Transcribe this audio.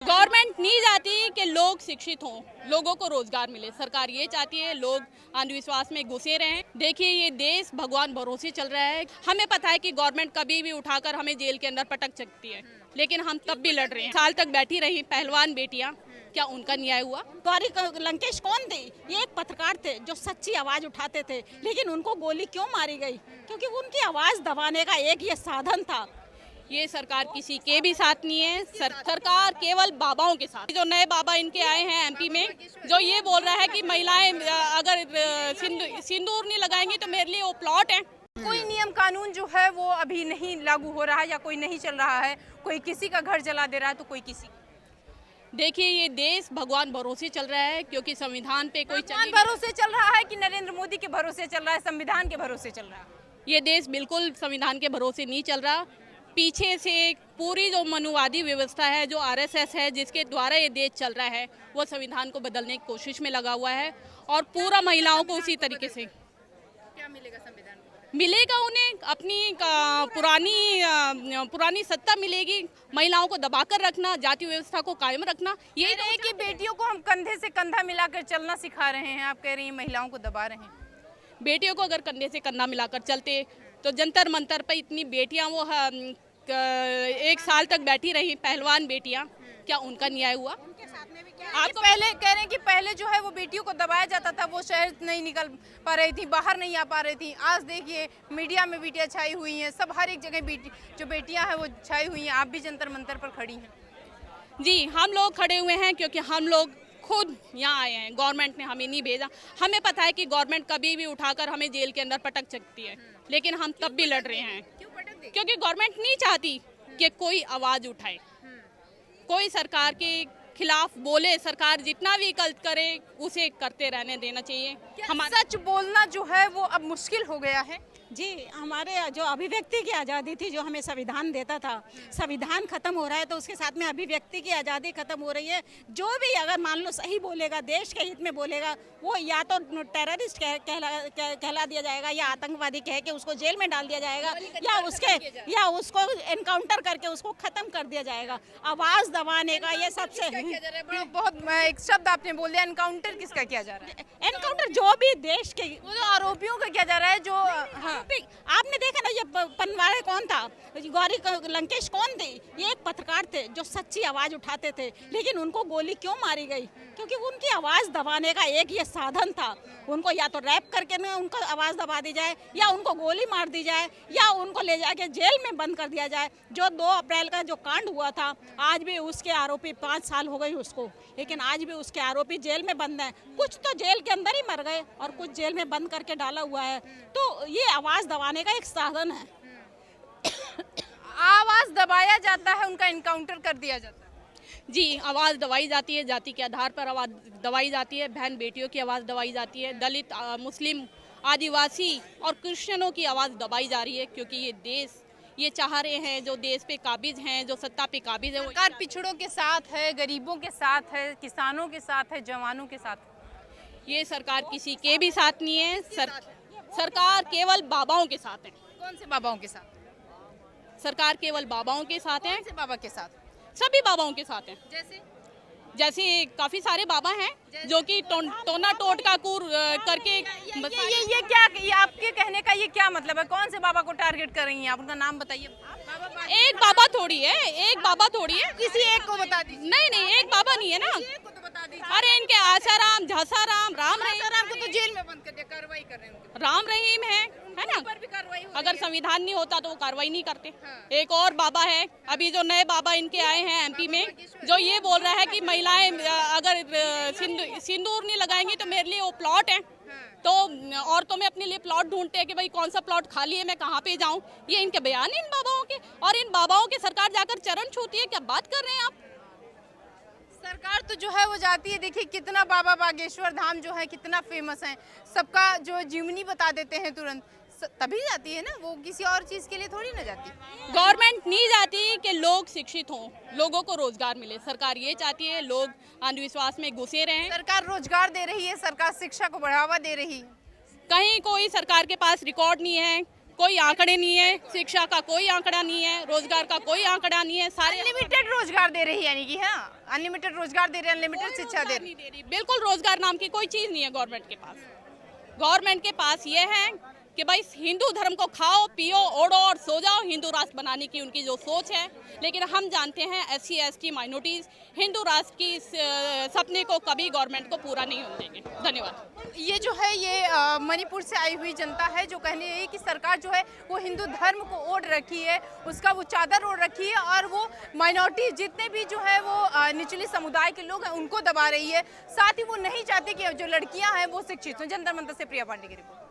Government नहीं चाहती कि लोग शिक्षित हों, लोगों को रोजगार मिले। सरकार ये चाहती है लोग अंधविश्वास में घुसे रहें। देखिए, ये देश भगवान भरोसे चल रहा है। हमें पता है कि गवर्नमेंट कभी भी उठाकर हमें जेल के अंदर पटक सकती है, लेकिन हम तब भी लड़ रहे हैं। साल तक बैठी रही पहलवान बेटियां, क्या उनका न्याय हुआ? गौरी लंकेश कौन थे? ये एक पत्रकार थे जो सच्ची आवाज उठाते थे, लेकिन उनको गोली क्यों मारी गई? क्योंकि उनकी आवाज दबाने का एक ये साधन था। ये सरकार किसी के भी साथ नहीं है। सरकार केवल बाबाओं के साथ। जो नए बाबा इनके आए हैं एमपी में, जो ये बोल रहा है कि महिलाएं अगर सिंदूर नहीं लगाएंगी तो मेरे लिए वो प्लॉट है। कोई नियम कानून जो है वो अभी नहीं लागू हो रहा है या कोई नहीं चल रहा है। कोई किसी का घर जला दे रहा है तो कोई किसी। देखिए, ये देश भगवान भरोसे चल रहा है, क्योंकि संविधान पे कोई भगवान भरोसे चल रहा है कि नरेंद्र मोदी के भरोसे चल रहा है, संविधान के भरोसे चल रहा है? ये देश बिल्कुल संविधान के भरोसे नहीं चल रहा। पीछे से पूरी जो मनुवादी व्यवस्था है, जो आरएसएस है, जिसके द्वारा ये देश चल रहा है, वो संविधान को बदलने की कोशिश में लगा हुआ है और पूरा महिलाओं को उसी तरीके से। क्या मिलेगा संविधान को? मिलेगा उन्हें अपनी पुरानी सत्ता मिलेगी। महिलाओं को दबाकर रखना, जाति व्यवस्था को कायम रखना, यही ये कि बेटियों को हम कंधे से कंधा मिलाकर चलना सिखा रहे हैं। आप कह रही हैं महिलाओं को दबा रहे हैं। बेटियों को अगर कंधे से कंधा मिलाकर चलते तो जंतर मंतर पर इतनी बेटियां वो एक साल तक बैठी रही पहलवान बेटियां, क्या उनका न्याय हुआ? आप पहले कह रहे हैं कि पहले जो है वो बेटियों को दबाया जाता था, वो शहर नहीं निकल पा रही थी, बाहर नहीं आ पा रही थी। आज देखिए मीडिया में बेटियां छाई हुई हैं, सब हर एक जगह जो बेटियां हैं वो छाई हुई हैं। आप भी जंतर मंतर पर खड़ी हैं। जी, हम लोग खड़े हुए हैं क्योंकि हम लोग खुद यहाँ आए हैं। गवर्नमेंट ने हमें नहीं भेजा। हमें पता है कि गवर्नमेंट कभी भी उठाकर हमें जेल के अंदर पटक सकती है, लेकिन हम तब भी लड़ रहे हैं क्योंकि गवर्नमेंट नहीं चाहती कि कोई आवाज उठाए, कोई सरकार के खिलाफ बोले। सरकार जितना भी गलत करे उसे करते रहने देना चाहिए। सच बोलना जो है वो अब मुश्किल हो गया है। जी, हमारे जो अभिव्यक्ति की आज़ादी थी, जो हमें संविधान देता था, संविधान खत्म हो रहा है तो उसके साथ में अभिव्यक्ति की आज़ादी खत्म हो रही है। जो भी अगर मान लो सही बोलेगा, देश के हित में बोलेगा, वो या तो टेररिस्ट कहला दिया जाएगा, या आतंकवादी कह के उसको जेल में डाल दिया जाएगा, या उसको एनकाउंटर करके उसको खत्म कर दिया जाएगा। आवाज़ दबाने का ये सबसे बहुत एक शब्द आपने बोल दिया, एनकाउंटर किसका किया जा रहा है? एनकाउंटर जो भी देश के वो जो आरोपियों का किया जा रहा है, जो आपने देखा ना, ये पनवाड़े कौन था? गौरी लंकेश कौन थे? ये एक पत्रकार थे जो सच्ची आवाज उठाते थे, लेकिन उनको गोली क्यों मारी गई? क्योंकि उनकी आवाज दबाने का एक ये साधन था। उनको या तो रैप करके ना उनको आवाज दबा दी जाए, या उनको गोली मार दी जाए, या उनको ले जाके जेल में बंद कर दिया जाए। जो 2 अप्रैल का जो कांड हुआ था, आज भी उसके आरोपी 5 साल हो गई उसको, लेकिन आज भी उसके आरोपी जेल में बंद हैं। कुछ तो जेल के अंदर ही मर गए और कुछ जेल में बंद करके डाला हुआ है। तो ये आवाज दबाने का एक साधन है। आवाज दबाया जाता है, उनका इनकाउंटर कर दिया जाता है। जी, आवाज़ दबाई जाती है, जाति के आधार पर आवाज़ दबाई जाती है, बहन बेटियों की आवाज़ दबाई जाती है, दलित, मुस्लिम, आदिवासी और क्रिश्चियनों की आवाज़ दबाई जा रही है। क्योंकि ये देश ये चाह रहे हैं, जो देश पे काबिज हैं, जो सत्ता पे काबिज है, वो सरकार पिछड़ों के साथ है, गरीबों के साथ है, किसानों के साथ है, जवानों के साथ है। ये सरकार किसी के भी साथ नहीं है। सरकार केवल बाबाओं के साथ है। कौन से बाबाओं के साथ? सरकार केवल बाबाओं के साथ है। कौन से बाबा के साथ? सभी बाबाओं के साथ हैं। जैसे काफी सारे बाबा हैं जो कि टोना टोटका कूर करके ये क्या, ये आपके कहने का ये क्या मतलब है? कौन से बाबा को टारगेट कर रही हैं आप? उनका नाम बताइए। एक बाबा थोड़ी है, एक बाबा थोड़ी है, किसी एक को बता दीजिए। नहीं, एक बाबा नहीं है ना। को तो बता दीजिए। अरे इनके आसाराम, झासाराम, राम रहीम, राम को तो जेल में बंद कर दिया, कार्रवाई कर रहे हैं। राम रहीम है ना। पर भी कार्रवाई हो अगर संविधान नहीं होता तो वो कार्रवाई नहीं करते। हाँ। एक और बाबा है, अभी जो नए बाबा इनके आए हैं एमपी में, जो ये बोल रहा है कि महिलाएं अगर सिंदूर नहीं लगाएंगी तो मेरे लिए वो प्लॉट है। तो औरतों में अपने लिए प्लॉट ढूंढते हैं कि भाई कौन सा प्लॉट खाली है, मैं कहाँ पे जाऊं। ये इनके बयान है इन बाबाओं के, और इन बाबाओं के सरकार जाकर चरण छूती है। क्या बात कर रहे हैं आप? सरकार तो जो है वो जाती है। देखिए कितना बाबा बागेश्वर धाम जो है कितना फेमस है, सबका जो जीवनी बता देते हैं तुरंत, तभी जाती है ना, वो किसी और चीज के लिए थोड़ी ना जाती। गवर्नमेंट नहीं चाहती कि लोग शिक्षित हों, लोगों को रोजगार मिले। सरकार ये चाहती है लोग अंधविश्वास में घुसे रहें। सरकार रोजगार दे रही है, सरकार शिक्षा को बढ़ावा दे रही है। कहीं कोई सरकार के पास रिकॉर्ड नहीं है, कोई आंकड़े नहीं है, शिक्षा का कोई आंकड़ा नहीं है, रोजगार का कोई आंकड़ा नहीं है। सारे अनलिमिटेड रोजगार दे रही है, यानी कि हाँ अनलिमिटेड रोजगार दे रही है, अनलिमिटेड शिक्षा दे रही नहीं दे रही, बिल्कुल रोजगार नाम की कोई चीज नहीं है गवर्नमेंट के पास। गवर्नमेंट के पास ये है कि भाई हिंदू धर्म को खाओ पियो ओढ़ो और सो जाओ, हिंदू राष्ट्र बनाने की उनकी जो सोच है। लेकिन हम जानते हैं SC ST माइनॉरिटीज हिंदू राष्ट्र की इस सपने को कभी गवर्नमेंट को पूरा नहीं होने देंगे। धन्यवाद। ये जो है ये मणिपुर से आई हुई जनता है जो कहने है कि सरकार जो है वो हिंदू धर्म को ओढ़ रखी है, उसका वो चादर ओढ़ रखी है और वो माइनॉरिटी जितने भी जो है वो निचले समुदाय के लोग हैं उनको दबा रही है। साथ ही वो नहीं चाहते कि जो लड़कियां हैं वो शिक्षित हों। जंतर मंतर से प्रिया पांडे की रिपोर्ट।